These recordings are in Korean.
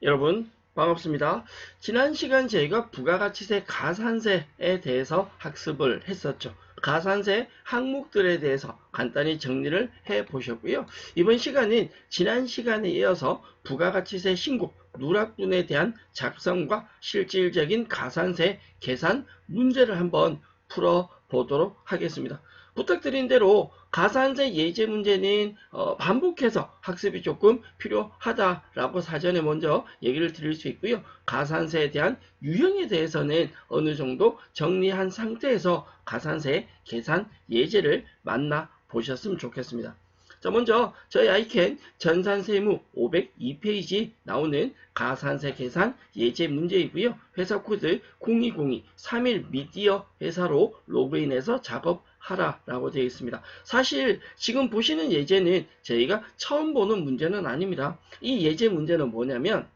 여러분 반갑습니다. 지난 시간 저희가 부가가치세 가산세에 대해서 학습을 했었죠. 가산세 항목들에 대해서 간단히 정리를 해 보셨고요. 이번 시간은 지난 시간에 이어서 부가가치세 신고 누락분에 대한 작성과 실질적인 가산세 계산 문제를 한번 풀어 보도록 하겠습니다. 부탁드린 대로 가산세 예제 문제는 반복해서 학습이 조금 필요하다라고 사전에 먼저 얘기를 드릴 수 있고요. 가산세에 대한 유형에 대해서는 어느 정도 정리한 상태에서 가산세 계산 예제를 만나 보셨으면 좋겠습니다. 자, 먼저 저희 아이캔 전산세무 502페이지 나오는 가산세 계산 예제 문제이고요. 회사 코드 0202 31미디어 회사로 로그인해서 작업하라라고 되어 있습니다. 사실 지금 보시는 예제는 저희가 처음 보는 문제는 아닙니다. 이 예제 문제는 뭐냐면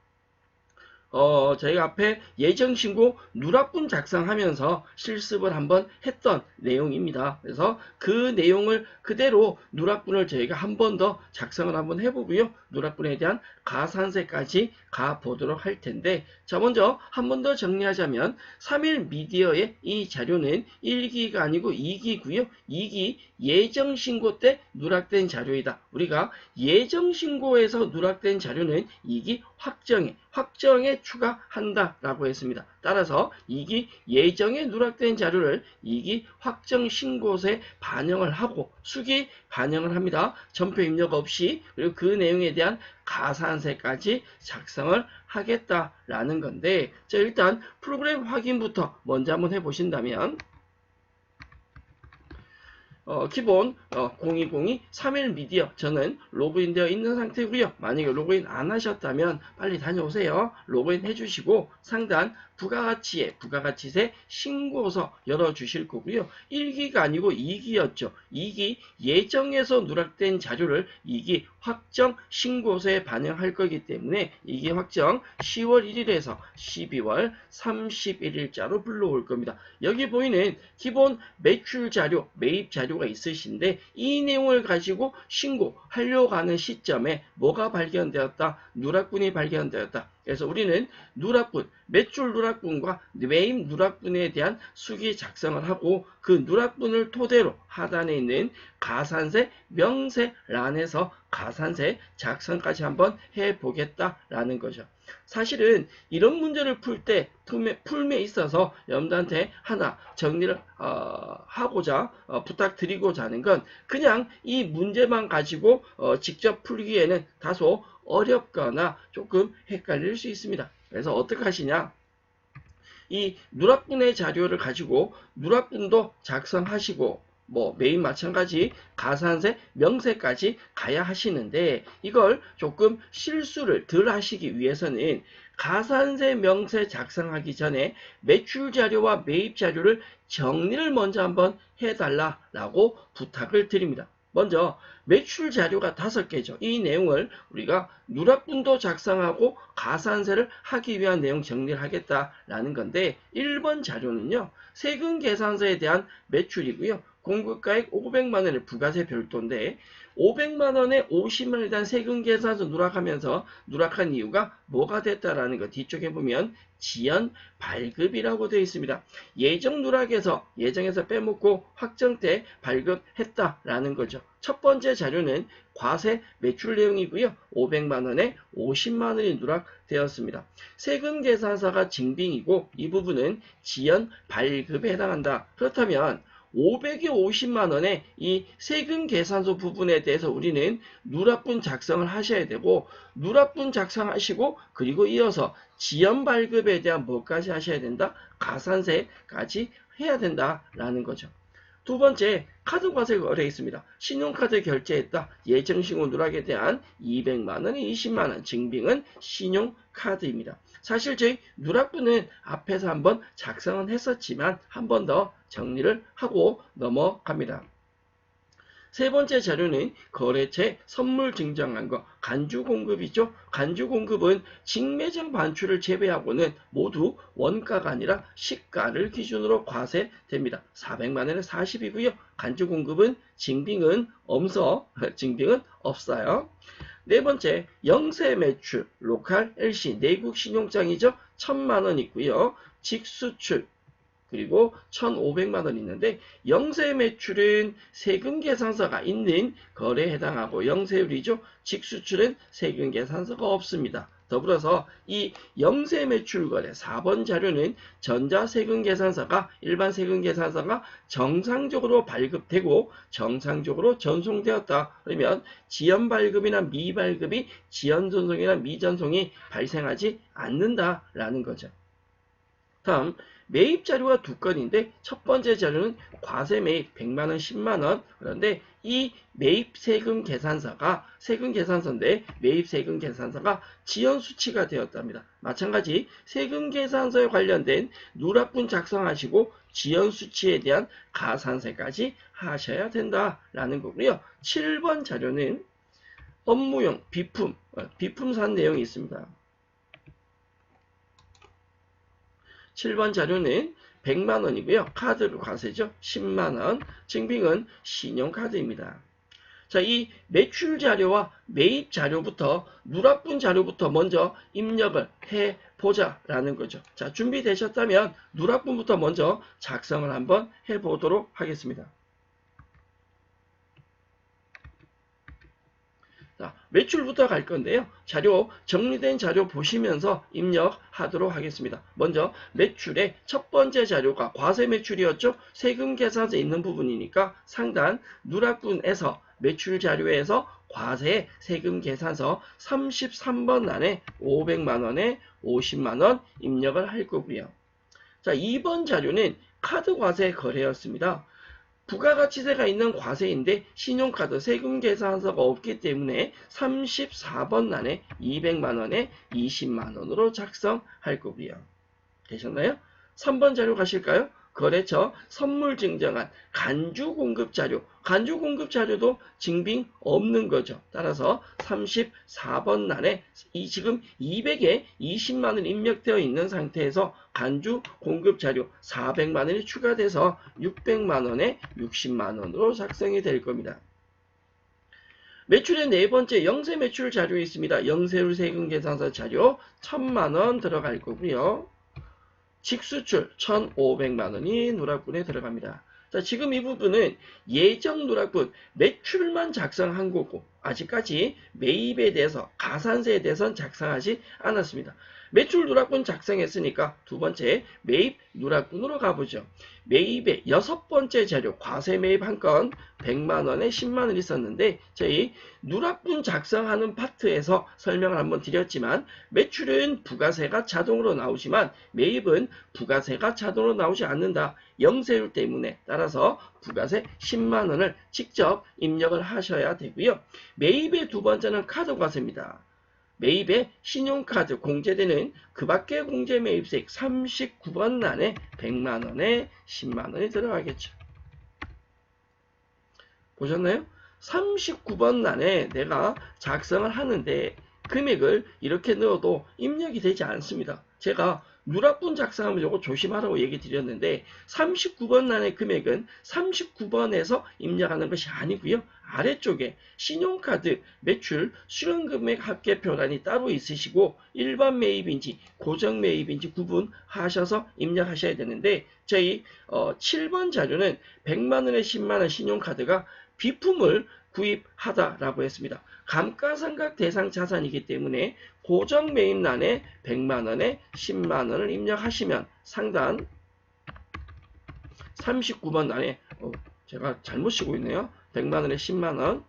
저희가 앞에 예정신고 누락분 작성하면서 실습을 한번 했던 내용입니다. 그래서 그 내용을 그대로 누락분을 저희가 한 번 더 작성을 한번 해보고요. 누락분에 대한 가산세까지 가보도록 할 텐데, 자, 먼저 한 번 더 정리하자면 3일 미디어의 이 자료는 1기가 아니고 2기고요. 2기 예정신고 때 누락된 자료이다. 우리가 예정신고에서 누락된 자료는 2기 확정에 추가한다라고 했습니다. 따라서 2기 예정에 누락된 자료를 2기 확정 신고서에 반영을 하고 수기 반영을 합니다. 전표 입력 없이. 그리고 그 내용에 대한 가산세까지 작성을 하겠다라는 건데, 자, 일단 프로그램 확인부터 먼저 한번 해보신다면 기본 0202 3일 미디어 저는 로그인 되어 있는 상태고요. 만약에 로그인 안 하셨다면 빨리 다녀오세요. 로그인 해주시고 상단 부가가치세 신고서 열어주실 거고요. 1기가 아니고 2기였죠. 2기 예정에서 누락된 자료를 2기 확정 신고서에 반영할 거기 때문에 2기 확정 10월 1일에서 12월 31일자로 불러올 겁니다. 여기 보이는 기본 매출 자료, 매입 자료가 있으신데 이 내용을 가지고 신고하려고 하는 시점에 뭐가 발견되었다? 누락분이 발견되었다. 그래서 우리는 누락분, 매출 누락분과 매입 누락분에 대한 수기 작성을 하고 그 누락분을 토대로 하단에 있는 가산세 명세란에서 가산세 작성까지 한번 해보겠다라는 거죠. 사실은 이런 문제를 풀 때 풀에 있어서 여러분들한테 하나 정리를 하고자 부탁드리고자 하는 건 그냥 이 문제만 가지고 직접 풀기에는 다소 어렵거나 조금 헷갈릴 수 있습니다. 그래서 어떻게 하시냐? 이 누락분의 자료를 가지고 누락분도 작성하시고 매일 마찬가지 가산세 명세까지 가야 하시는데 이걸 조금 실수를 덜 하시기 위해서는 가산세 명세 작성하기 전에 매출 자료와 매입 자료를 정리를 먼저 한번 해달라고 부탁을 드립니다. 먼저 매출 자료가 5개죠. 이 내용을 우리가 누락분도 작성하고 가산세를 하기 위한 내용 정리를 하겠다라는 건데 1번 자료는요. 세금 계산서에 대한 매출이고요. 공급가액 500만원의 부가세 별도인데 500만원에 50만원에 대한 세금 계산서 누락하면서 누락한 이유가 뭐가 됐다라는 거 뒤쪽에 보면 지연 발급이라고 되어 있습니다. 예정 누락에서 예정에서 빼먹고 확정 때 발급했다라는 거죠. 첫 번째 자료는 과세 매출 내용이고요. 500만원에 50만원이 누락되었습니다. 세금 계산서가 증빙이고 이 부분은 지연 발급에 해당한다. 그렇다면 500에 50만원의 이 세금 계산서 부분에 대해서 우리는 누락분 작성을 하셔야 되고 누락분 작성하시고 그리고 이어서 지연 발급에 대한 뭐까지 하셔야 된다? 가산세까지 해야 된다라는 거죠. 두 번째, 카드 과세 거래 있습니다. 신용카드 결제했다. 예정신고 누락에 대한 200만원, 20만원 증빙은 신용카드입니다. 사실 저희 누락분은 앞에서 한번 작성은 했었지만 한 번 더 정리를 하고 넘어갑니다. 세 번째 자료는 거래처 선물 증정한 거 간주 공급이죠. 간주 공급은 직매장 반출을 제외하고는 모두 원가가 아니라 시가를 기준으로 과세됩니다. 400만원에 40이고요. 간주 공급은 증빙은 없어요. 네 번째, 영세 매출, 로컬 LC, 내국 신용장이죠. 1,000만 원 있고요. 직수출, 그리고 1,500만 원 있는데 영세 매출은 세금 계산서가 있는 거래에 해당하고 영세율이죠. 직수출은 세금 계산서가 없습니다. 더불어서 이 영세 매출 거래 4번 자료는 전자세금 계산서가 일반 세금 계산서가 정상적으로 발급되고 정상적으로 전송되었다. 그러면 지연 발급이나 미발급이 지연 전송이나 미전송이 발생하지 않는다라는 거죠. 다음 매입 자료가 두 건인데 첫 번째 자료는 과세 매입 100만원 10만원. 그런데 이 매입 세금 계산서가 세금 계산서인데 매입 세금 계산서가 지연 수치가 되었답니다. 마찬가지 세금 계산서에 관련된 누락분 작성하시고 지연 수치에 대한 가산세까지 하셔야 된다라는 거고요. 7번 자료는 업무용 비품 산 내용이 있습니다. 7번 자료는 100만원이고요. 카드로 과세죠. 10만원. 증빙은 신용카드입니다. 자, 이 매출 자료와 매입 자료부터 누락분 자료부터 먼저 입력을 해보자라는 거죠. 자, 준비되셨다면 누락분부터 먼저 작성을 한번 해보도록 하겠습니다. 자, 매출부터 갈 건데요. 자료 정리된 자료 보시면서 입력하도록 하겠습니다. 먼저 매출의 첫 번째 자료가 과세 매출이었죠. 세금 계산서에 있는 부분이니까 상단 누락분에서 매출 자료에서 과세 세금 계산서 33번 안에 500만원에 50만원 입력을 할 거고요. 자, 2번 자료는 카드 과세 거래였습니다. 부가가치세가 있는 과세인데 신용카드 세금 계산서가 없기 때문에 34번 난에 200만원에 20만원으로 작성할 거고요. 되셨나요? 3번 자료 가실까요? 거래처 선물 증정한 간주 공급 자료. 간주 공급 자료도 증빙 없는 거죠. 따라서 34번 난에 지금 200에 20만원 입력되어 있는 상태에서 간주 공급 자료 400만원이 추가돼서 600만원에 60만원으로 작성이 될 겁니다. 매출의 네 번째 영세 매출 자료에 있습니다. 영세율 세금 계산서 자료 1,000만원 들어갈 거고요. 직수출 1,500만원이 누락분에 들어갑니다. 자, 지금 이 부분은 예정 누락분 매출만 작성한 거고 아직까지 매입에 대해서 가산세에 대해서는 작성하지 않았습니다. 매출 누락분 작성했으니까 두 번째 매입 누락분으로 가보죠. 매입의 여섯 번째 자료 과세 매입 한 건 100만원에 10만원 있었는데 저희 누락분 작성하는 파트에서 설명을 한번 드렸지만 매출은 부가세가 자동으로 나오지만 매입은 부가세가 자동으로 나오지 않는다. 영세율 때문에 따라서 부가세 10만원을 직접 입력을 하셔야 되고요. 매입의 두 번째는 카드 과세입니다. 매입에 신용카드 공제되는 그 밖의 공제 매입세액 39번 난에 100만원에 10만원이 들어가겠죠. 보셨나요? 39번 난에 내가 작성을 하는데 금액을 이렇게 넣어도 입력이 되지 않습니다. 제가 누락분 작성하면 이거 조심하라고 얘기 드렸는데 39번 난의 금액은 39번에서 입력하는 것이 아니고요. 아래쪽에 신용카드 매출 수령금액 합계표란이 따로 있으시고 일반 매입인지 고정 매입인지 구분하셔서 입력하셔야 되는데 저희 7번 자료는 100만원에 10만원 신용카드가 비품을 구입하다라고 했습니다. 감가상각 대상 자산이기 때문에 고정 매입란에 100만원에 10만원을 입력하시면 상단 39번 난에 제가 잘못 쓰고 있네요. 100만원에 10만원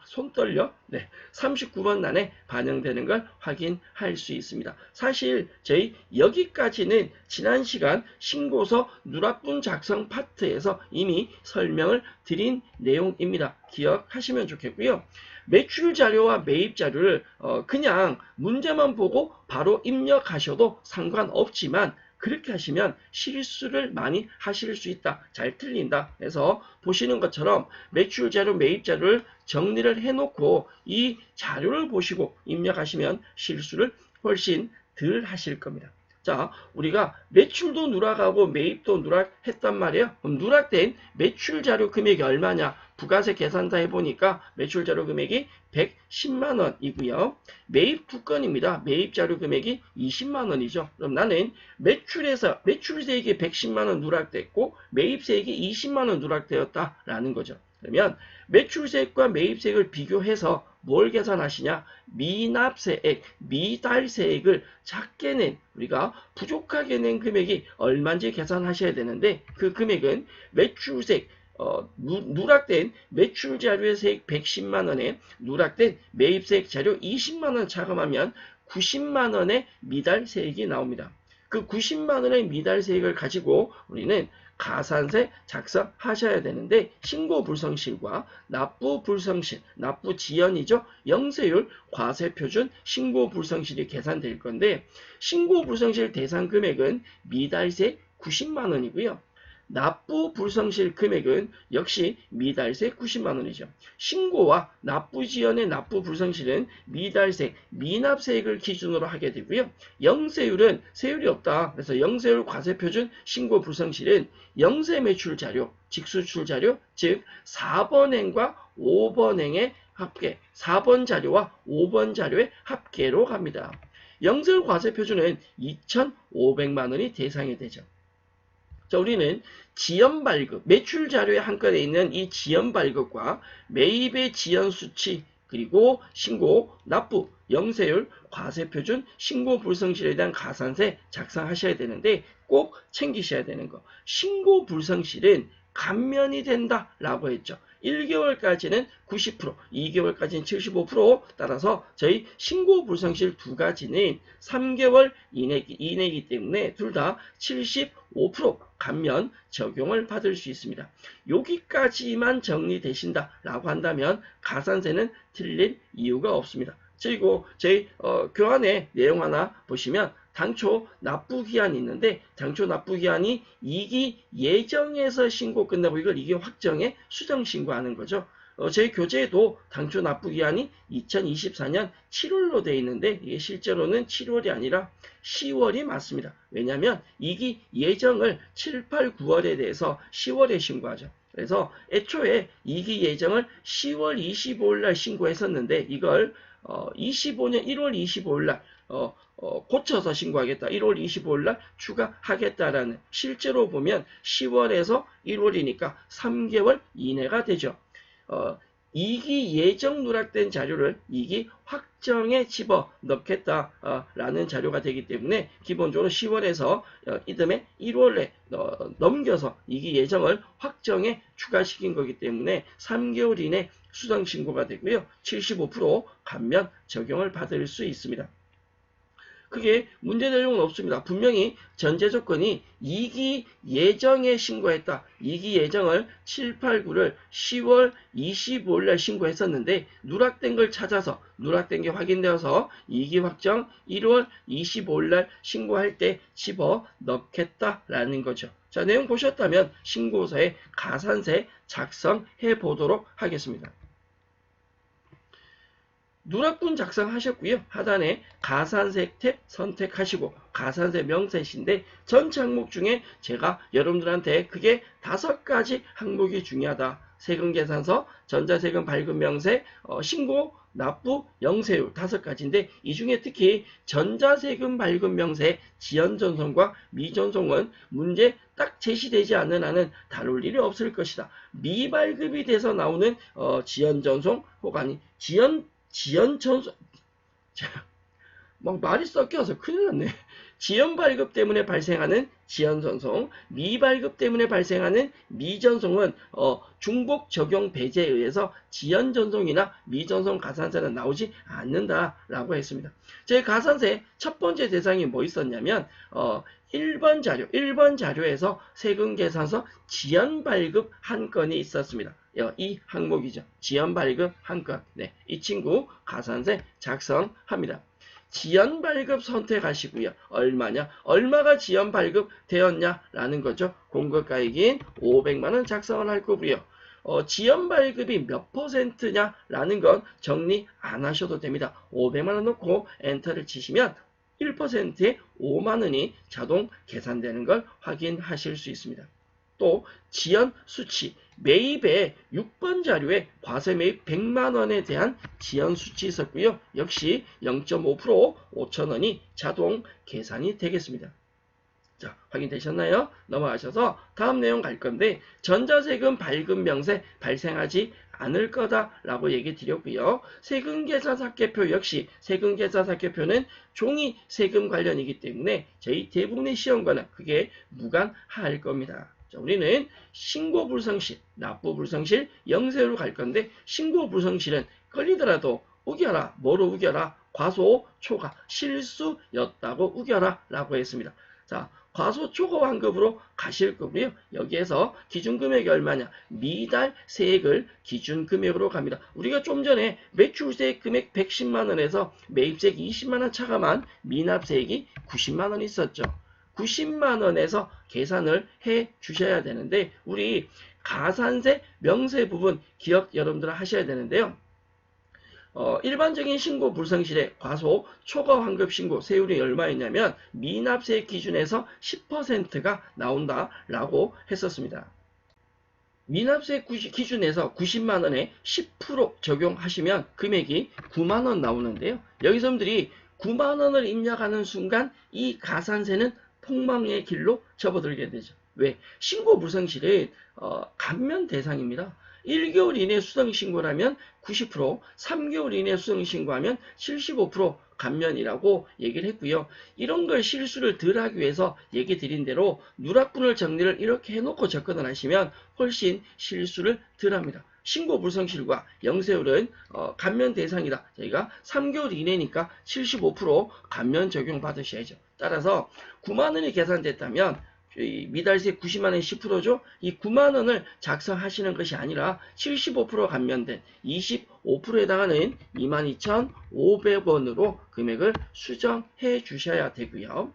손 떨려? 네, 39번 난에 반영되는 걸 확인할 수 있습니다. 사실 저희 여기까지는 지난 시간 신고서 누락분 작성 파트에서 이미 설명을 드린 내용입니다. 기억하시면 좋겠고요. 매출 자료와 매입 자료를 그냥 문제만 보고 바로 입력하셔도 상관없지만 그렇게 하시면 실수를 많이 하실 수 있다. 잘 틀린다. 그래서 보시는 것처럼 매출 자료, 매입 자료를 정리를 해놓고 이 자료를 보시고 입력하시면 실수를 훨씬 덜 하실 겁니다. 자, 우리가 매출도 누락하고 매입도 누락했단 말이에요. 그럼 누락된 매출 자료 금액이 얼마냐? 부가세 계산서 해보니까 매출 자료 금액이 110만원이고요. 매입 2건입니다. 매입 자료 금액이 20만원이죠. 그럼 나는 매출세액이 110만원 누락됐고 매입세액이 20만원 누락되었다라는 거죠. 그러면 매출세액과 매입세액을 비교해서 뭘 계산하시냐? 미납세액, 미달세액을 작게 낸, 우리가 부족하게 낸 금액이 얼마인지 계산하셔야 되는데 그 금액은 매출세액, 누락된 매출 자료의 세액 110만원에 누락된 매입세액 자료 20만원 차감하면 90만원의 미달세액이 나옵니다. 그 90만원의 미달세액을 가지고 우리는 가산세 작성하셔야 되는데 신고불성실과 납부불성실, 납부지연이죠. 영세율, 과세표준, 신고불성실이 계산될 건데 신고불성실 대상 금액은 미달세 90만원이고요. 납부불성실 금액은 역시 미달세 90만원이죠. 신고와 납부지연의 납부불성실은 미달세, 미납세액을 기준으로 하게 되고요. 영세율은 세율이 없다. 그래서 영세율 과세표준 신고불성실은 영세매출자료, 직수출자료, 즉 4번행과 5번행의 합계, 4번 자료와 5번 자료의 합계로 갑니다. 영세율 과세표준은 2,500만원이 대상이 되죠. 자, 우리는 지연발급, 매출 자료의 한 건에 있는 이 지연발급과 매입의 지연수치, 그리고 신고, 납부, 영세율, 과세표준, 신고불성실에 대한 가산세 작성하셔야 되는데 꼭 챙기셔야 되는 거. 신고불성실은 감면이 된다라고 했죠. 1개월까지는 90%, 2개월까지는 75%, 따라서 저희 신고불성실 두 가지는 3개월 이내이기 때문에 둘 다 75% 감면 적용을 받을 수 있습니다. 여기까지만 정리되신다라고 한다면 가산세는 틀릴 이유가 없습니다. 그리고 저희 교환의 내용 하나 보시면 당초 납부기한이 있는데 당초 납부기한이 2기 예정에서 신고 끝나고 이걸 2기 확정에 수정신고하는 거죠. 저희 교재에도 당초 납부기한이 2024년 7월로 되어 있는데 이게 실제로는 7월이 아니라 10월이 맞습니다. 왜냐하면 2기 예정을 7, 8, 9월에 대해서 10월에 신고하죠. 그래서 애초에 2기 예정을 10월 25일 날 신고했었는데 이걸 25년 1월 25일 날 고쳐서 신고하겠다. 1월 25일 날 추가하겠다라는, 실제로 보면 10월에서 1월이니까 3개월 이내가 되죠. 2기 예정 누락된 자료를 2기 확정에 집어넣겠다라는 자료가 되기 때문에 기본적으로 10월에서 이듬해 1월에 넘겨서 2기 예정을 확정에 추가시킨 거기 때문에 3개월 이내 수정신고가 되고요. 75% 감면 적용을 받을 수 있습니다. 그게 문제 내용은 없습니다. 분명히 전제 조건이 2기 예정에 신고했다. 2기 예정을 7, 8, 9를 10월 25일 날 신고했었는데 누락된 걸 찾아서 누락된 게 확인되어서 2기 확정 1월 25일 날 신고할 때 집어 넣겠다라는 거죠. 자, 내용 보셨다면 신고서에 가산세 작성해 보도록 하겠습니다. 누락분 작성하셨고요. 하단에 가산세 탭 선택하시고 가산세 명세시인데 전체 항목 중에 제가 여러분들한테 그게 5가지 항목이 중요하다. 세금계산서, 전자세금 발급 명세, 신고, 납부, 영세율 5가지인데 이 중에 특히 전자세금 발급 명세 지연전송과 미전송은 문제 딱 제시되지 않는 한은 다룰 일이 없을 것이다. 미발급이 돼서 나오는 지연전송 혹은 지연전송, 막 말이 섞여서 큰일 났네. 지연발급 때문에 발생하는 지연전송, 미발급 때문에 발생하는 미전송은 중복 적용 배제에 의해서 지연전송이나 미전송 가산세는 나오지 않는다라고 했습니다. 제 가산세 첫 번째 대상이 뭐 있었냐면 1번 자료에서 세금계산서 지연발급 한 건이 있었습니다. 이 항목이죠. 지연발급 한 건. 네, 이 친구 가산세 작성합니다. 지연발급 선택하시고요. 얼마냐? 얼마가 지연발급 되었냐라는 거죠. 공급가액인 500만원 작성을 할 거고요. 지연발급이 몇 %냐라는 건 정리 안 하셔도 됩니다. 500만원 넣고 엔터를 치시면 1%에 5만원이 자동 계산되는 걸 확인하실 수 있습니다. 또 지연 수치, 매입의 6번 자료에 과세 매입 100만원에 대한 지연 수치 있었고요. 역시 0.5% 5,000원이 자동 계산이 되겠습니다. 자, 확인되셨나요? 넘어가셔서 다음 내용 갈 건데 전자세금 발급 명세 발생하지 않을 거다라고 얘기 드렸고요. 세금계산사개표 역시 세금계산사개표는 종이 세금 관련이기 때문에 저희 대부분의 시험과는 그게 무관할 겁니다. 자, 우리는 신고불성실, 납부불성실, 영세로 갈 건데 신고불성실은 걸리더라도 우겨라. 뭐로 우겨라? 과소, 초과, 실수였다고 우겨라 라고 했습니다. 자, 과소 초과 환급으로 가실 거고요. 여기에서 기준금액이 얼마냐? 미달 세액을 기준금액으로 갑니다. 우리가 좀 전에 매출세액 금액 110만원에서 매입세액 20만원 차감한 미납세액이 90만원 있었죠. 90만원에서 계산을 해 주셔야 되는데 우리 가산세 명세 부분 기억 여러분들 하셔야 되는데요. 일반적인 신고 불성실의 과소 초과 환급 신고 세율이 얼마였냐면 미납세액 기준에서 10%가 나온다라고 했었습니다. 미납세액 기준에서 90만원에 10% 적용하시면 금액이 9만원 나오는데요. 여기서 여러분들이 9만원을 입력하는 순간 이 가산세는 폭망의 길로 접어들게 되죠. 왜? 신고 불성실은 감면 대상입니다. 1개월 이내 수정신고라면 90%, 3개월 이내 수정신고하면 75% 감면이라고 얘기를 했고요. 이런 걸 실수를 덜 하기 위해서 얘기 드린 대로 누락분을 정리를 이렇게 해놓고 접근을 하시면 훨씬 실수를 덜 합니다. 신고 불성실과 영세율은 감면 대상이다. 저희가 3개월 이내니까 75% 감면 적용 받으셔야죠. 따라서 9만원이 계산됐다면 미달세 90만원이 10%죠. 이 9만원을 작성하시는 것이 아니라 75% 감면된 25%에 해당하는 22,500원으로 금액을 수정해 주셔야 되고요.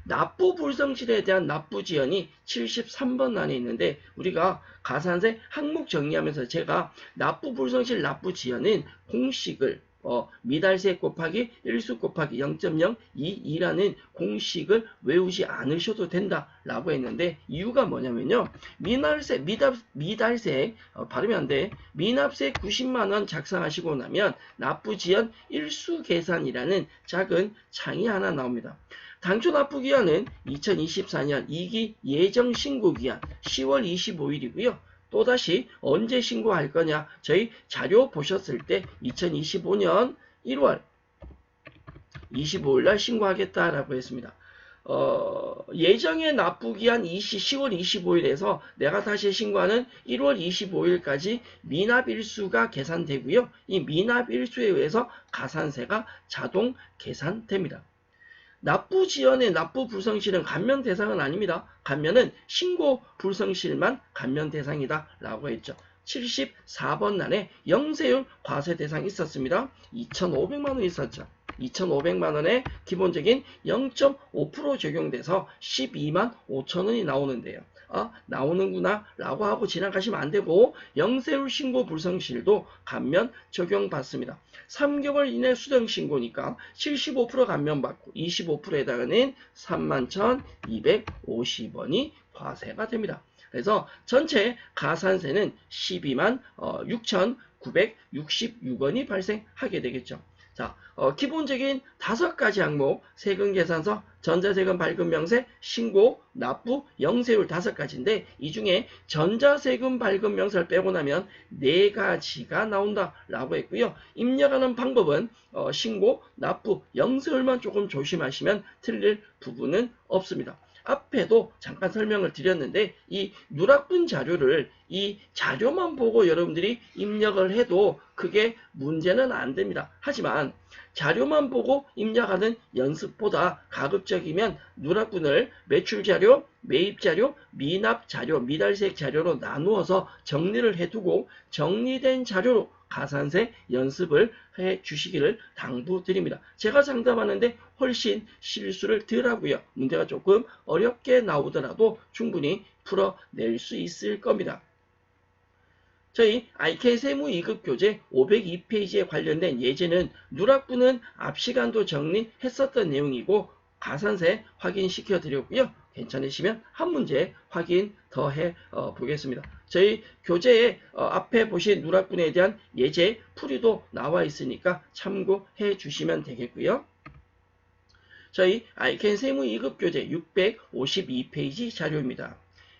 납부 불성실에 대한 납부 지연이 73번 안에 있는데 우리가 가산세 항목 정리하면서 제가 납부 불성실 납부 지연은 공식을 미달세 곱하기 1수 곱하기 0.022라는 공식을 외우지 않으셔도 된다라고 했는데 이유가 뭐냐면요. 미달세 발음이 안 돼. 미납세 90만원 작성하시고 나면 납부지연 1수 계산이라는 작은 창이 하나 나옵니다. 당초 납부기한은 2024년 2기 예정신고기한 10월 25일이고요. 또다시 언제 신고할 거냐? 저희 자료 보셨을 때 2025년 1월 25일 날 신고하겠다라고 했습니다. 예정의 납부기한 10월 25일에서 내가 다시 신고하는 1월 25일까지 미납일수가 계산되고요. 이 미납일수에 의해서 가산세가 자동 계산됩니다. 납부 지연의 납부 불성실은 감면 대상은 아닙니다. 감면은 신고 불성실만 감면 대상이다 라고 했죠. 74번 날에 영세율 과세 대상 있었습니다. 2,500만원 있었죠. 2,500만원에 기본적인 0.5% 적용돼서 12만 5천원이 나오는데요. 나오는구나 라고 하고 지나가시면 안 되고 영세율 신고 불성실도 감면 적용받습니다. 3개월 이내 수정 신고니까 75% 감면받고 25%에 해당하는 31,250원이 과세가 됩니다. 그래서 전체 가산세는 12만 6,966원이 발생하게 되겠죠. 자, 기본적인 5가지 항목, 세금계산서, 전자세금 발급명세, 신고, 납부, 영세율 5가지인데 이 중에 전자세금 발급명세를 빼고 나면 4가지가 나온다라고 했고요. 입력하는 방법은 신고, 납부, 영세율만 조금 조심하시면 틀릴 부분은 없습니다. 앞에도 잠깐 설명을 드렸는데 이 누락분 자료를 이 자료만 보고 여러분들이 입력을 해도 그게 문제는 안 됩니다. 하지만 자료만 보고 입력하는 연습보다 가급적이면 누락분을 매출자료, 매입자료, 미납자료, 미달세액 자료로 나누어서 정리를 해두고 정리된 자료로 가산세 연습을 해 주시기를 당부드립니다. 제가 상담하는데 훨씬 실수를 덜 하고요. 문제가 조금 어렵게 나오더라도 충분히 풀어낼 수 있을 겁니다. 저희 IK 세무 2급 교재 502페이지에 관련된 예제는 누락분은 앞 시간도 정리했었던 내용이고 가산세 확인시켜 드렸고요. 괜찮으시면 한 문제 확인 더 해 보겠습니다. 저희 교재에 앞에 보신 누락분에 대한 예제 풀이도 나와 있으니까 참고해 주시면 되겠고요. 저희 아이캔 세무 2급 교재 652페이지 자료입니다.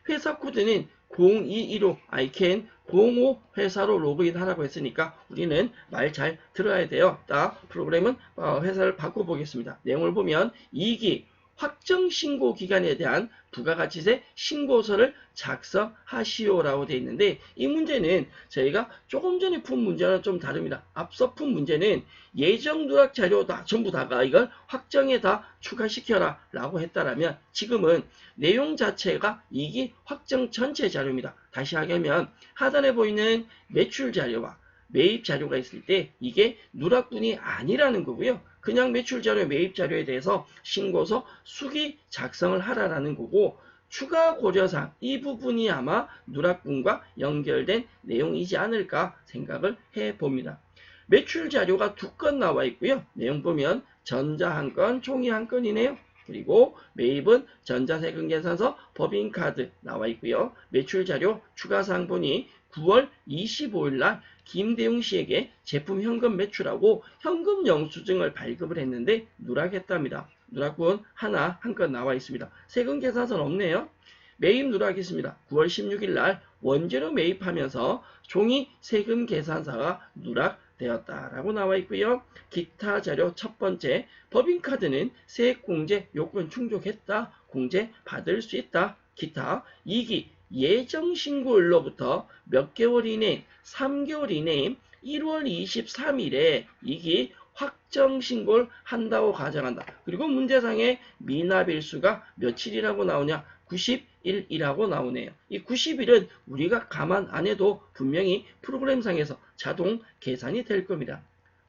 회사 코드는 0215 아이캔 05 회사로 로그인 하라고 했으니까 우리는 말 잘 들어야 돼요. 딱 프로그램은 회사를 바꿔보겠습니다. 내용을 보면 2기 확정 신고 기간에 대한 부가가치세 신고서를 작성하시오라고 되어 있는데, 이 문제는 저희가 조금 전에 푼 문제와는 좀 다릅니다. 앞서 푼 문제는 예정 누락 자료 전부 다가 이걸 확정에 다 추가시켜라 라고 했다라면, 지금은 내용 자체가 2기 확정 전체 자료입니다. 다시 하면 하단에 보이는 매출 자료와 매입 자료가 있을 때 이게 누락분이 아니라는 거고요. 그냥 매출 자료, 매입 자료에 대해서 신고서 수기 작성을 하라라는 거고, 추가 고려사항 이 부분이 아마 누락분과 연결된 내용이지 않을까 생각을 해봅니다. 매출 자료가 2건 나와 있고요. 내용 보면 전자 1건, 종이 1건이네요. 그리고 매입은 전자세금계산서, 법인카드 나와 있고요. 매출 자료 추가사항 보니 9월 25일 날 김대웅 씨에게 제품 현금 매출하고 현금 영수증을 발급을 했는데 누락했답니다. 누락분 한 건 나와 있습니다. 세금 계산서는 없네요. 매입 누락이 있습니다. 9월 16일 날 원재료 매입하면서 종이 세금 계산서가 누락되었다라고 나와 있고요. 기타 자료 첫 번째, 법인카드는 세액공제 요건 충족했다, 공제 받을 수 있다. 기타 2기 예정신고일로부터 몇 개월 이내, 3개월 이내인 1월 23일에 2기 확정신고를 한다고 가정한다. 그리고 문제상의 미납일수가 며칠이라고 나오냐? 90일이라고 나오네요. 이 90일은 우리가 감안 안 해도 분명히 프로그램상에서 자동 계산이 될 겁니다.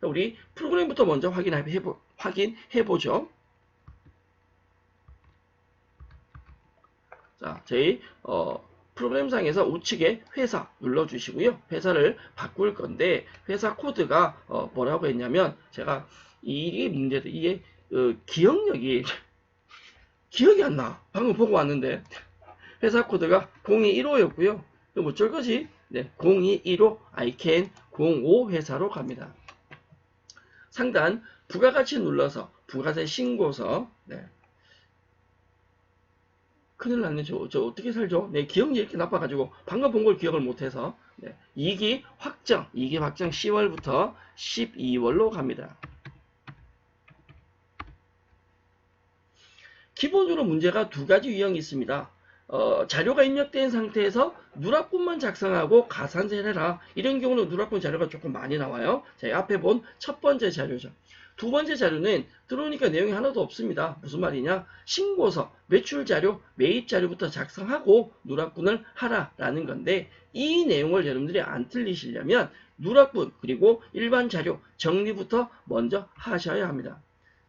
우리 프로그램부터 먼저 확인해보죠. 자, 저희 프로그램상에서 우측에 회사 눌러주시고요. 회사를 바꿀 건데 회사 코드가 뭐라고 했냐면, 제가 이게 문제도 이게 기억이 안 나. 방금 보고 왔는데 회사 코드가 0215였고요. 뭐 어쩔 거지? 네, 0215 아이캔 05 회사로 갑니다. 상단 부가가치 눌러서 부가세 신고서. 네. 큰일 났네. 저 어떻게 살죠? 네, 기억이 이렇게 나빠가지고 방금 본 걸 기억을 못해서. 네, 2기 확정 10월부터 12월로 갑니다. 기본적으로 문제가 2가지 유형이 있습니다. 자료가 입력된 상태에서 누락분만 작성하고 가산세를 해라. 이런 경우는 누락분 자료가 조금 많이 나와요. 자, 앞에 본 첫 번째 자료죠. 두 번째 자료는 들어오니까 내용이 하나도 없습니다. 무슨 말이냐? 신고서, 매출 자료, 매입 자료부터 작성하고 누락분을 하라라는 건데, 이 내용을 여러분들이 안 틀리시려면 누락분 그리고 일반 자료 정리부터 먼저 하셔야 합니다.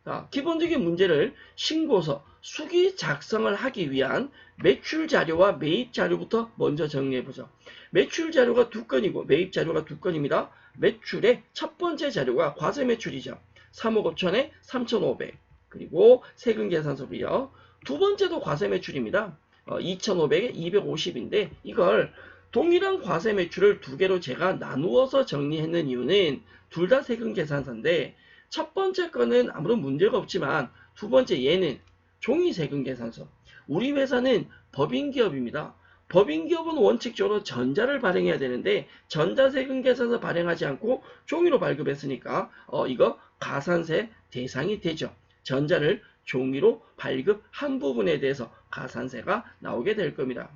자, 기본적인 문제를 신고서, 수기 작성을 하기 위한 매출 자료와 매입 자료부터 먼저 정리해보죠. 매출 자료가 2건이고 매입 자료가 2건입니다. 매출의 첫 번째 자료가 과세 매출이죠. 3억 5천에 3,500. 그리고 세금 계산서고요. 두 번째도 과세 매출입니다. 2,500에 250인데 이걸 동일한 과세 매출을 2개로 제가 나누어서 정리했는 이유는 둘 다 세금 계산서인데, 첫 번째 거는 아무런 문제가 없지만 두 번째 얘는 종이 세금 계산서. 우리 회사는 법인기업입니다. 법인기업은 원칙적으로 전자를 발행해야 되는데 전자세금 계산서 발행하지 않고 종이로 발급했으니까 이거 가산세 대상이 되죠. 전자를 종이로 발급한 부분에 대해서 가산세가 나오게 될 겁니다.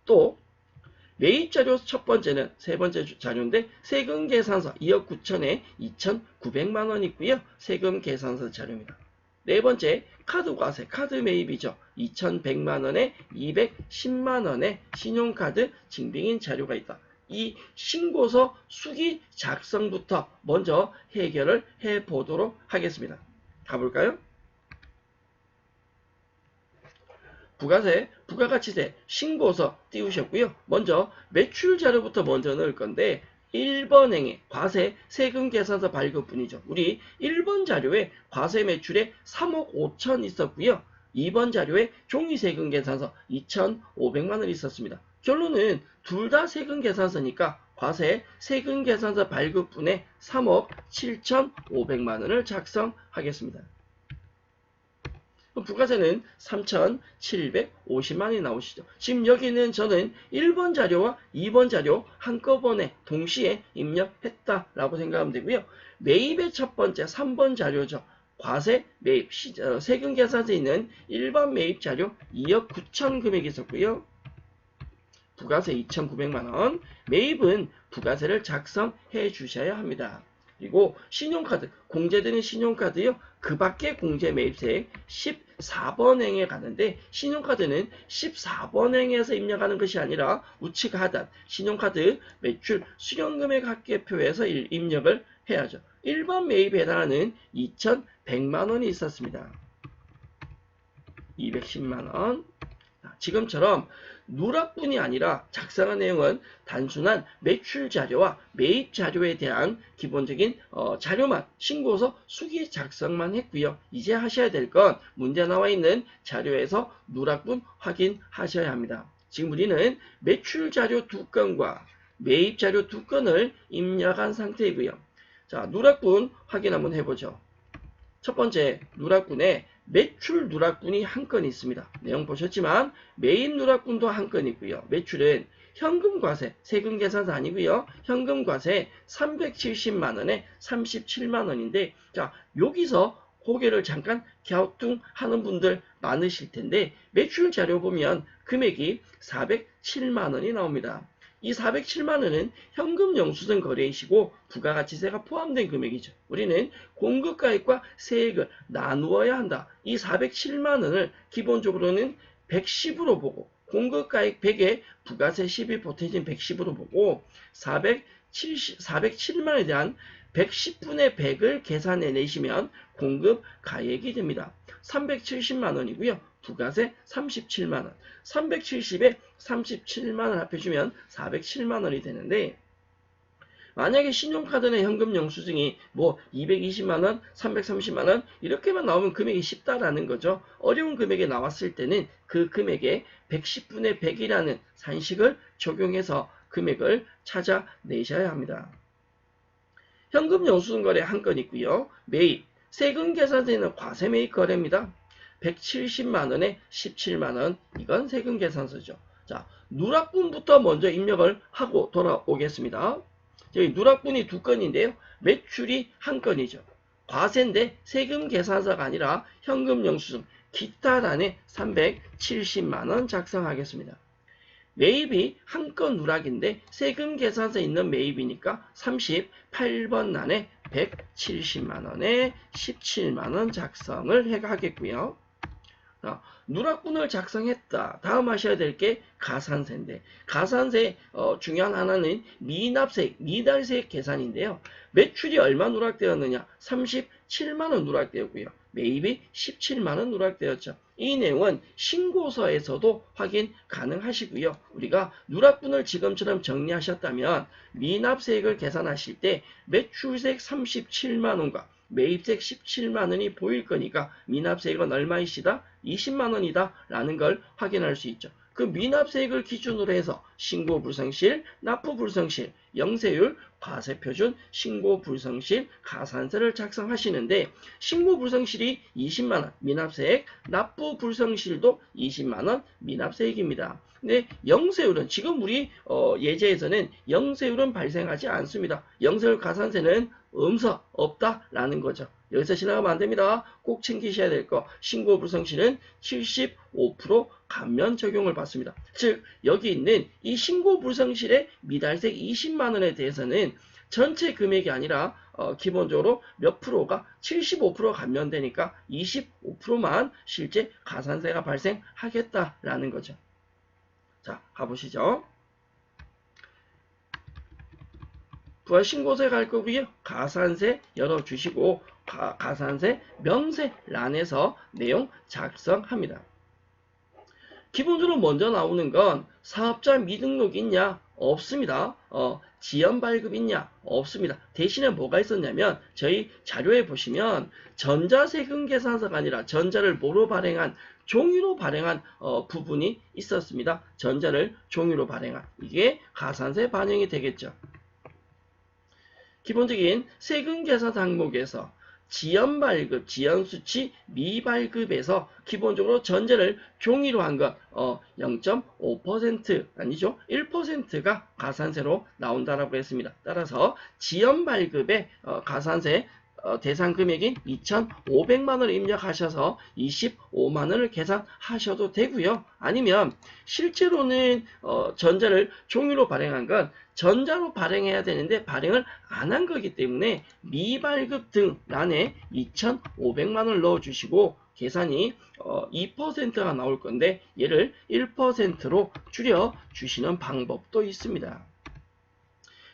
또 매입자료 첫 번째는 세 번째 자료인데 세금 계산서 2억 9천에 2,900만 원 있고요. 세금 계산서 자료입니다. 네 번째 카드과세, 카드 매입이죠. 2,100만 원에 210만 원의 신용카드 증빙인 자료가 있다. 이 신고서 수기 작성부터 먼저 해결을 해보도록 하겠습니다. 가볼까요? 부가세, 부가가치세, 신고서 띄우셨고요. 먼저 매출 자료부터 먼저 넣을 건데 1번 행에 과세, 세금 계산서 발급분이죠. 우리 1번 자료에 과세 매출에 3억 5천 있었고요. 2번 자료에 종이세금 계산서 2,500만 원 있었습니다. 결론은 둘 다 세금 계산서니까 과세 세금 계산서 발급분에 3억 7,500만 원을 작성하겠습니다. 부가세는 3,750만 원이 나오시죠. 지금 여기는 저는 1번 자료와 2번 자료 한꺼번에 동시에 입력했다라고 생각하면 되고요. 매입의 첫 번째 3번 자료죠. 과세 매입 세금 계산서에 있는 일반 매입 자료 2억 9천 금액이 있었고요. 부가세 2,900만 원, 매입은 부가세를 작성해 주셔야 합니다. 그리고 신용카드, 공제되는 신용카드요. 그 밖에 공제 매입세액 14번행에 가는데 신용카드는 14번행에서 입력하는 것이 아니라 우측 하단 신용카드 매출 수령금액 합계표에서 입력을 해야죠. 일반 매입에 해당하는 2,100만 원이 있었습니다. 210만 원. 지금처럼 누락분이 아니라 작성한 내용은 단순한 매출 자료와 매입 자료에 대한 기본적인 자료만 신고서 수기 작성만 했고요. 이제 하셔야 될 건 문제 나와 있는 자료에서 누락분 확인하셔야 합니다. 지금 우리는 매출 자료 2건과 매입 자료 2건을 입력한 상태이고요. 자, 누락분 확인 한번 해보죠. 첫 번째 누락분에 매출 누락분이 한 건 있습니다. 내용 보셨지만 매입 누락분도 한 건 있고요. 매출은 현금과세, 세금 계산서 아니고요. 현금과세 370만 원에 37만 원인데 자 여기서 고개를 잠깐 갸우뚱하는 분들 많으실 텐데 매출 자료 보면 금액이 407만 원이 나옵니다. 이 407만 원은 현금 영수증 거래이시고 부가가치세가 포함된 금액이죠. 우리는 공급가액과 세액을 나누어야 한다. 이 407만 원을 기본적으로는 110으로 보고 공급가액 100에 부가세 10이 보태진 110으로 보고 407만 원에 대한 110분의 100을 계산해 내시면 공급가액이 됩니다. 370만 원이고요. 부가세 37만 원. 370에 37만 원 합해주면 407만 원이 되는데 만약에 신용카드나 현금 영수증이 뭐 220만 원, 330만 원 이렇게만 나오면 금액이 쉽다라는 거죠. 어려운 금액이 나왔을 때는 그 금액에 110분의 100이라는 산식을 적용해서 금액을 찾아내셔야 합니다. 현금 영수증 거래 한 건 있고요. 매입, 세금 계산서에는 과세 매입 거래입니다. 170만 원에 17만 원, 이건 세금 계산서죠. 자, 누락분부터 먼저 입력을 하고 돌아오겠습니다. 여기 누락분이 2건인데요. 매출이 한 건이죠. 과세인데 세금 계산서가 아니라 현금 영수증, 기타란에 370만 원 작성하겠습니다. 매입이 한 건 누락인데 세금 계산서에 있는 매입이니까 38번 난에 170만 원에 17만 원 작성을 하겠고요. 누락분을 작성했다. 다음 하셔야 될 게 가산세인데 가산세 중요한 하나는 미납세액, 미달세액 계산인데요. 매출이 얼마 누락되었느냐? 37만 원 누락되었고요. 매입이 17만 원 누락되었죠. 이 내용은 신고서에서도 확인 가능하시고요. 우리가 누락분을 지금처럼 정리하셨다면 미납세액을 계산하실 때 매출세액 37만 원과 매입세액 17만 원이 보일 거니까 미납세액은 얼마이시다? 20만 원이다 라는 걸 확인할 수 있죠. 그 미납세액을 기준으로 해서 신고불성실, 납부불성실, 영세율, 과세표준, 신고불성실, 가산세를 작성하시는데 신고불성실이 20만원 미납세액, 납부불성실도 20만원 미납세액입니다. 근데 영세율은 지금 우리 예제에서는 영세율은 발생하지 않습니다. 영세율 가산세는 없다라는 거죠. 여기서 지나가면 안 됩니다. 꼭 챙기셔야 될 거. 신고불성실은 75% 감면 적용을 받습니다. 즉 여기 있는 이 신고불성실의 미달세액 20만 원에 대해서는 전체 금액이 아니라 기본적으로 몇 프로가 75% 감면되니까 25%만 실제 가산세가 발생하겠다라는 거죠. 자, 가보시죠. 부가신고세 갈 거고요. 가산세 열어주시고 가산세 명세란에서 내용 작성합니다. 기본적으로 먼저 나오는 건 사업자 미등록 있냐? 없습니다. 지연 발급 있냐? 없습니다. 대신에 뭐가 있었냐면 저희 자료에 보시면 전자세금 계산서가 아니라 전자를 뭐로 발행한 종이로 발행한 부분이 있었습니다. 전자를 종이로 발행한 이게 가산세 반영이 되겠죠. 기본적인 세금 계산 항목에서 지연 발급, 지연 수치, 미발급에서 기본적으로 전자를 종이로 한 것 0.5% 아니죠. 1%가 가산세로 나온다라고 했습니다. 따라서 지연 발급의 가산세 대상 금액인 2,500만원을 입력하셔서 25만원을 계산하셔도 되고요. 아니면 실제로는 전자를 종이로 발행한 건 전자로 발행해야 되는데 발행을 안 한 거기 때문에 미발급 등 란에 2,500만원을 넣어주시고 계산이 2%가 나올 건데 얘를 1%로 줄여주시는 방법도 있습니다.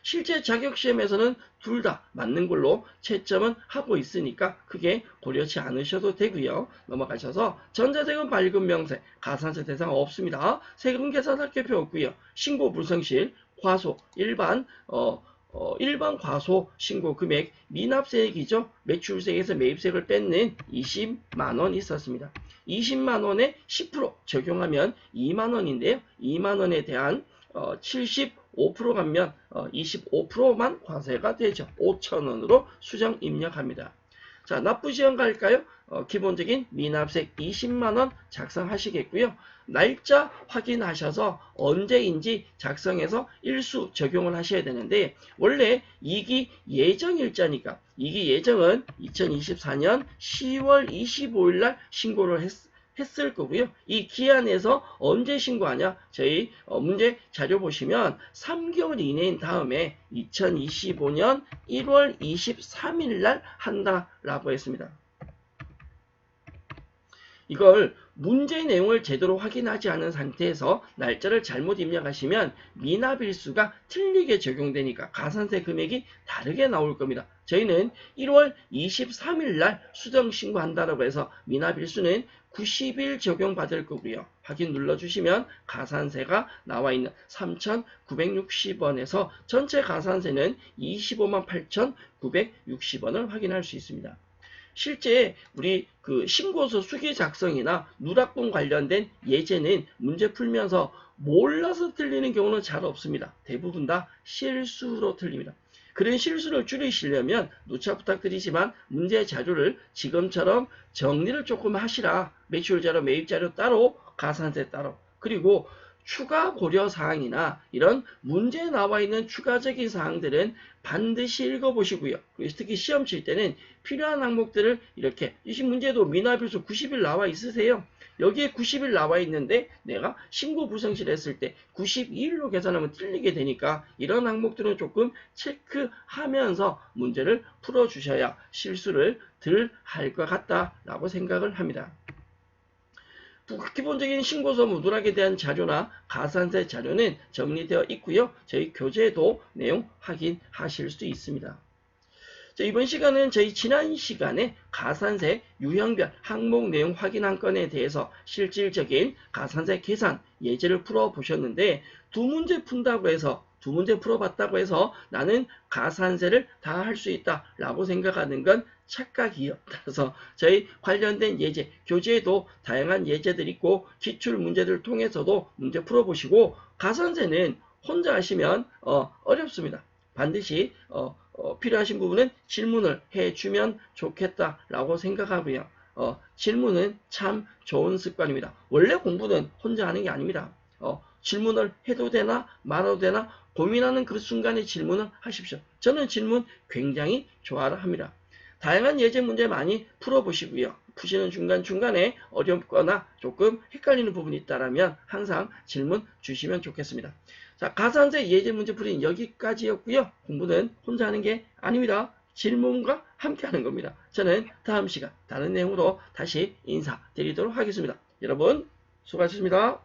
실제 자격시험에서는 둘 다 맞는 걸로 채점은 하고 있으니까 크게 고려치 않으셔도 되고요. 넘어가셔서 전자세금 발급 명세, 가산세 대상 없습니다. 세금 계산학교표 없고요. 신고 불성실, 과소, 일반 과소 신고 금액, 미납세액이죠. 매출세에서 매입세액을 뺏는 20만원 있었습니다. 20만원에 10% 적용하면 2만원인데요. 2만원에 대한 75% 가면 25%만 과세가 되죠. 5,000원으로 수정 입력합니다. 자, 납부지연 갈까요? 기본적인 미납세액 20만원 작성하시겠고요. 날짜 확인하셔서 언제인지 작성해서 일수 적용을 하셔야 되는데 원래 2기 예정일자니까 2기 예정은 2024년 10월 25일 날 신고를 했을 거고요. 이 기한에서 언제 신고하냐? 저희 문제 자료 보시면 3개월 이내인 다음에 2025년 1월 23일 날 한다라고 했습니다. 이걸 문제 내용을 제대로 확인하지 않은 상태에서 날짜를 잘못 입력하시면 미납일수가 틀리게 적용되니까 가산세 금액이 다르게 나올 겁니다. 저희는 1월 23일 날 수정 신고한다라고 해서 미납일수는 90일 적용받을 거고요. 확인 눌러주시면 가산세가 나와 있는 3,960원에서 전체 가산세는 25만 8,960원을 확인할 수 있습니다. 실제 우리 그 신고서 수기 작성이나 누락분 관련된 예제는 문제 풀면서 몰라서 틀리는 경우는 잘 없습니다. 대부분 다 실수로 틀립니다. 그런 실수를 줄이시려면 누차 부탁드리지만 문제 자료를 지금처럼 정리를 조금 하시라. 매출자료, 매입자료 따로, 가산세 따로. 그리고 추가 고려 사항이나 이런 문제에 나와 있는 추가적인 사항들은 반드시 읽어보시고요. 특히 시험 칠 때는 필요한 항목들을 이렇게 이 문제도 미납일수 90일 나와 있으세요. 여기에 90일 나와 있는데 내가 신고 불성실 했을 때 92일로 계산하면 틀리게 되니까 이런 항목들은 조금 체크하면서 문제를 풀어주셔야 실수를 덜 할 것 같다라고 생각을 합니다. 기본적인 신고서 누락에 대한 자료나 가산세 자료는 정리되어 있고요. 저희 교재도 내용 확인하실 수 있습니다. 자, 이번 시간은 저희 지난 시간에 가산세 유형별 항목 내용 확인한 건에 대해서 실질적인 가산세 계산 예제를 풀어보셨는데 두 문제 푼다고 해서 두 문제 풀어봤다고 해서 나는 가산세를 다 할 수 있다라고 생각하는 건 착각이요. 따라서 저희 관련된 예제, 교재에도 다양한 예제들이 있고 기출 문제들을 통해서도 문제 풀어보시고 가산세는 혼자 하시면 어렵습니다. 반드시 필요하신 부분은 질문을 해주면 좋겠다라고 생각하고요. 질문은 참 좋은 습관입니다. 원래 공부는 혼자 하는 게 아닙니다. 질문을 해도 되나 말아도 되나 고민하는 그 순간에 질문을 하십시오. 저는 질문 굉장히 좋아합니다. 다양한 예제 문제 많이 풀어보시고요. 푸시는 중간중간에 어렵거나 조금 헷갈리는 부분이 있다면 항상 질문 주시면 좋겠습니다. 자, 가산세 예제 문제 풀이는 여기까지였고요. 공부는 혼자 하는 게 아닙니다. 질문과 함께 하는 겁니다. 저는 다음 시간 다른 내용으로 다시 인사드리도록 하겠습니다. 여러분 수고하셨습니다.